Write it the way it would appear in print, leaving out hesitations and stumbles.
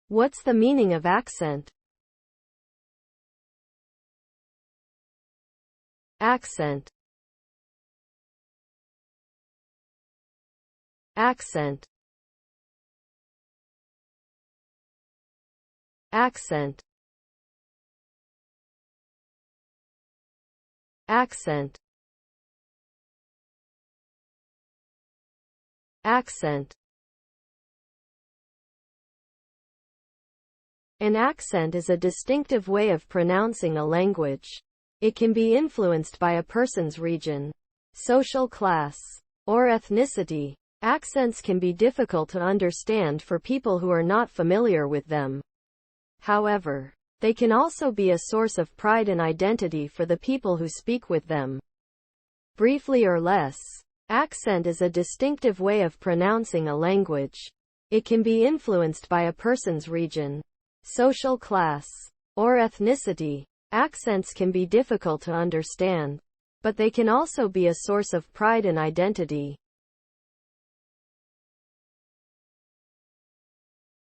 What's the meaning of accent? Accent. Accent. Accent. Accent. Accent. An accent is a distinctive way of pronouncing a language. It can be influenced by a person's region, social class, or ethnicity. Accents can be difficult to understand for people who are not familiar with them. However, they can also be a source of pride and identity for the people who speak with them. Briefly or less, accent is a distinctive way of pronouncing a language. It can be influenced by a person's region, social class, or ethnicity. Accents can be difficult to understand, but they can also be a source of pride and identity.